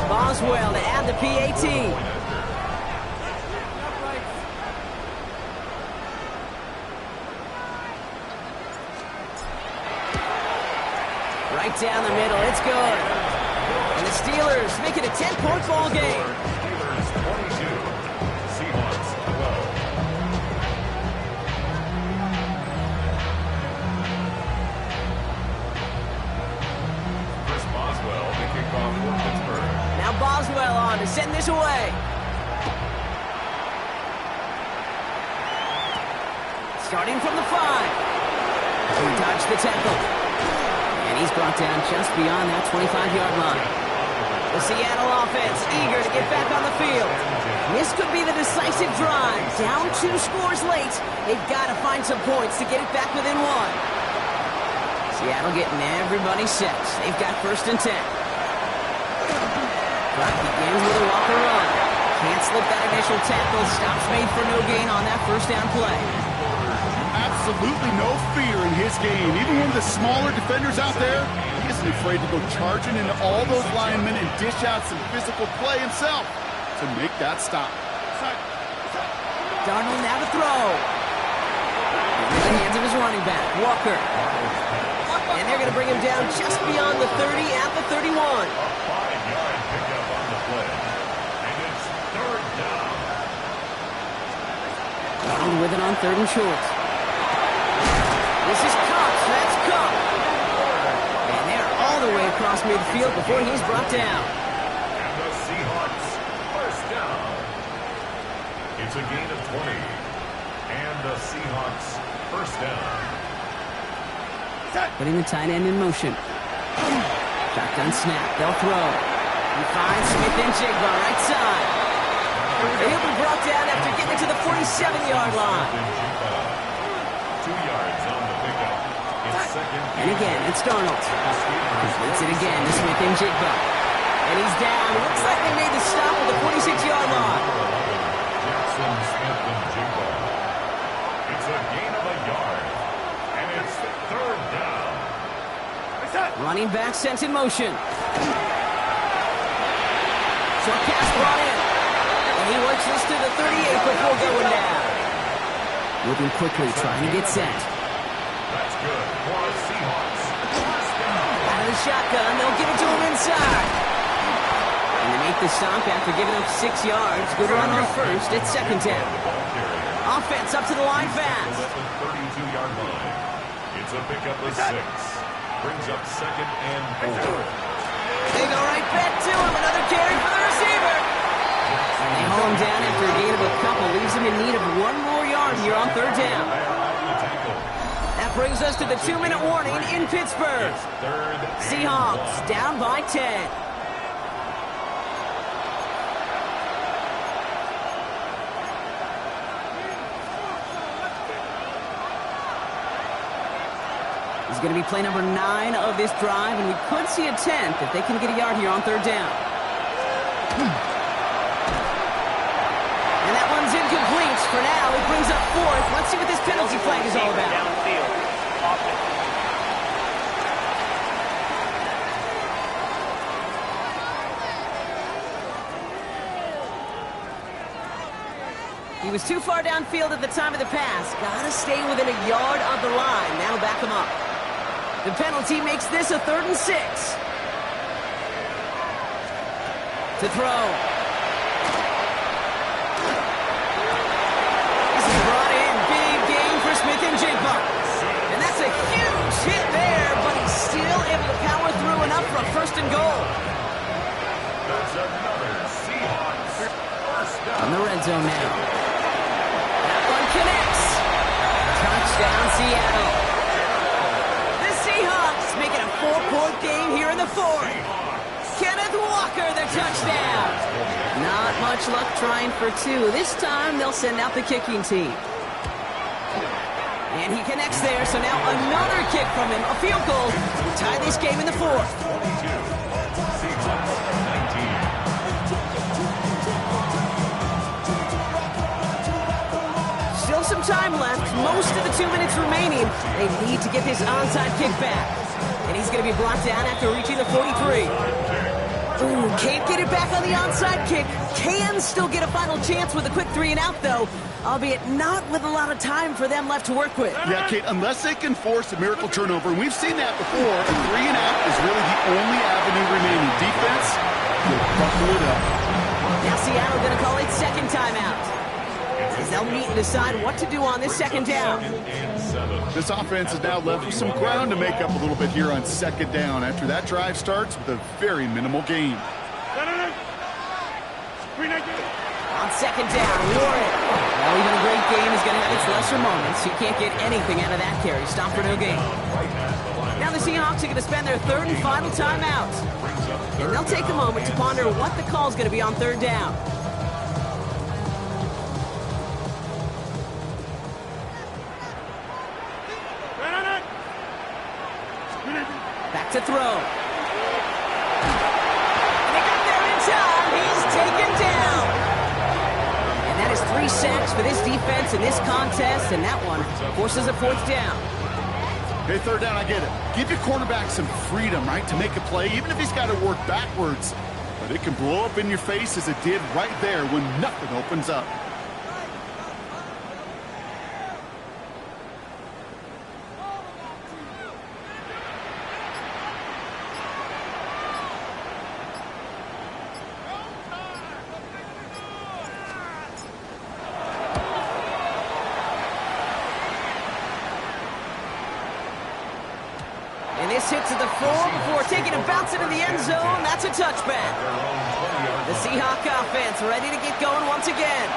Boswell to add the PAT. Right down the middle. It's good. And the Steelers make it a 10-point ball game. Steelers 22, Seahawks 12. Chris Boswell, the kickoff for Pittsburgh. Now Boswell on to send this away. Starting from the 5. He dodged the tackle. And he's brought down just beyond that 25-yard line. The Seattle offense eager to get back on the field. This could be the decisive drive. Down 2 scores late. They've got to find some points to get it back within 1. Seattle getting everybody set. They've got 1st and 10. Clock begins with a Walker run. Can't slip that initial tackle. Stops made for no gain on that 1st down play. Absolutely no fear in his game. Even one of the smaller defenders out there, he isn't afraid to go charging into all those linemen and dish out some physical play himself to make that stop. Darnold now to throw. In the hands of his running back, Walker. And they're going to bring him down just beyond the 30 at the 31. A 5-yard pickup on the play. And it's 3rd down. Darnold with it on 3rd and short. This is Cox. That's Cox. And they're all the way across midfield before he's brought down. And the Seahawks 1st down. It's a gain of 20. And the Seahawks 1st down. Putting the tight end in motion. Shotgun snap. They'll throw. He finds Smith-Njigba right side. And he'll be brought down after getting to the 47-yard line. 2 yards on the pickup. It's 2nd. And again, it's Darnold. Completes it again to Smith-Njigba. And he's down. Looks like they made the stop at the 46-yard line. Jackson Smith-Njigba. It's a gain of a yard. And it's 3rd down. Running back sent in motion. Short pass brought in. And he works this to the 38 before going down. Moving quickly, trying to get set. That's good for the Seahawks. Out of the shotgun, they'll give it to him inside. And they make the stop after giving up 6 yards. Good run on 1st. It's 2nd down. Offense up to the line fast. At the 32-yard line. It's a pickup of 6. Brings up 2nd and 4. They go right back to him. Another carry for the receiver. And they haul him down after a gain of a couple. Leaves him in need of 1 more yard here on 3rd down. That brings us to the 2-minute warning in Pittsburgh. Seahawks down by 10. This is going to be play number 9 of this drive, and we could see a 10th if they can get a yard here on 3rd down. And that one's incomplete. For now, it brings up 4th. Let's see what this penalty flag is all about. Downfield. Offense. He was too far downfield at the time of the pass. Gotta stay within a yard of the line. That'll back him up. The penalty makes this a 3rd and 6. To throw. This is brought in. Big gain for Smith-Njigba. And that's a huge hit there, but he's still able to power through enough for a 1st and goal. That's another Seahawks 1st down. On the red zone now. That one connects. Touchdown, Seattle. The Seahawks making a 4-point game here in the 4th. Kenneth Walker, the touchdown. Not much luck trying for 2. This time, they'll send out the kicking team. And he connects there, so now another kick from him. A field goal to tie this game in the 4th. 22. Seahawks 19. Still some time left. Most of the 2 minutes remaining. They need to get this onside kick back. And he's going to be brought down after reaching the 43. Ooh, can't get it back on the onside kick. Can still get a final chance with a quick 3 and out, though. albeit not with a lot of time for them left to work with. Yeah, Kate, unless they can force a miracle turnover, and we've seen that before, a 3-and-out is really the only avenue remaining. Defense will buckle it up. Now Seattle going to call it second timeout, as they'll meet and decide what to do on this second down. This offense is now left with some ground to make up a little bit here on second down after that drive starts with a very minimal gain. On second down, Warren. Well, even a great game is going to have its lesser moments. You can't get anything out of that carry. Stop for no gain. Now the Seahawks are going to spend their third and final timeout. And they'll take a moment to ponder what the call is going to be on third down. Back to throw. And they got there in time. He's taken down. And that is 3 sacks for this defense in this contest, and that one forces a fourth down. Hey, third down, I get it. Give your cornerback some freedom, right, to make a play, even if he's got to work backwards. But it can blow up in your face as it did right there when nothing opens up. And this hits at the 4 before taking a bounce into the end zone. That's a touchback. The Seahawk offense ready to get going once again.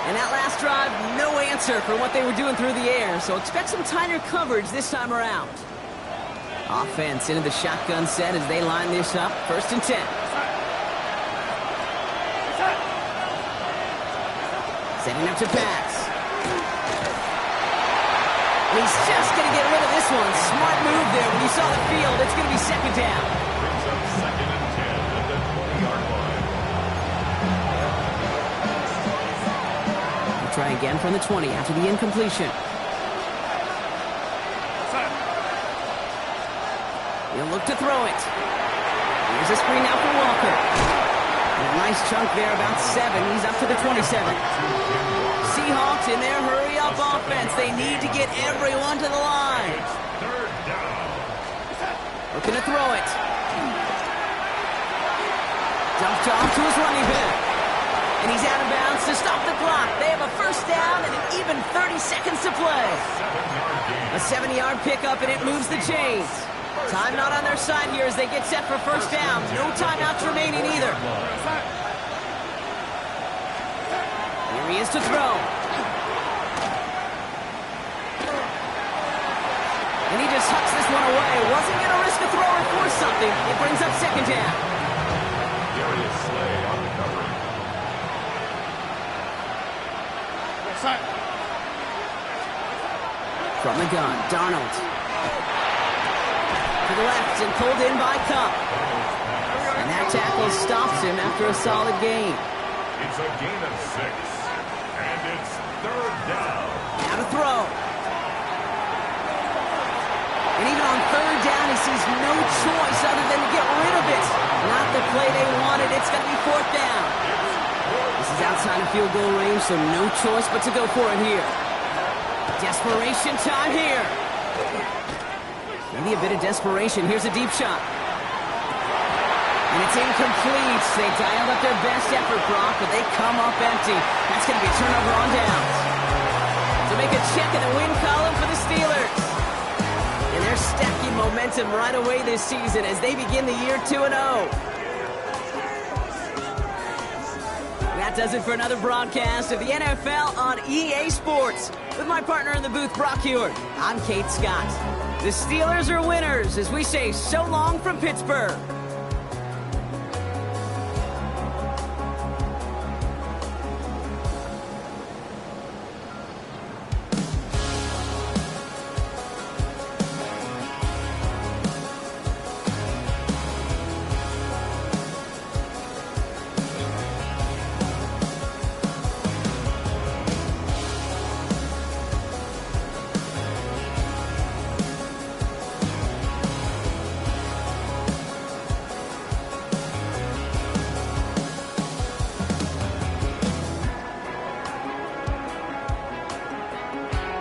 And that last drive, no answer for what they were doing through the air. So expect some tighter coverage this time around. Offense into the shotgun set as they line this up. First and 10. Setting up to pass. And he's just going to get rid of this one. Smart move there when you saw the field. It's going to be second down. Brings up second and 10 at the 20-yard line. We'll try again from the 20 after the incompletion. He'll look to throw it. Here's a screen now for Walker. And a nice chunk there, about 7. He's up to the 27. Seahawks in their hurry-up offense. They need to get everyone to the line. Third down. Looking to throw it. Dumped off to his running back. And he's out of bounds to stop the clock. They have a first down and an even 30 seconds to play. 7-yard gain. A 7-yard pickup, and it moves the chains. Time not on their side here as they get set for first down. No timeouts remaining either. Here he is to throw. And he just hucks this one away. Wasn't going to risk a throw or force something. It brings up second down. Darius Slay on the cover. From the gun, Darnold. To the left and pulled in by Cup. And that tackle stops him after a solid gain. It's a gain of 6. And it's third down. Now to throw. And even on third down, he sees no choice other than to get rid of it. Not the play they wanted. It's going to be fourth down. This is outside of field goal range, so no choice but to go for it here. Desperation time here. Maybe a bit of desperation. Here's a deep shot. And it's incomplete. They dialed up their best effort, Brock, but they come up empty. That's going to be a turnover on downs. To make a check in the win column for the Steelers. And they're stacking momentum right away this season as they begin the year 2-0. That does it for another broadcast of the NFL on EA Sports. With my partner in the booth, Brock Hewitt, I'm Kate Scott. The Steelers are winners as we say so long from Pittsburgh.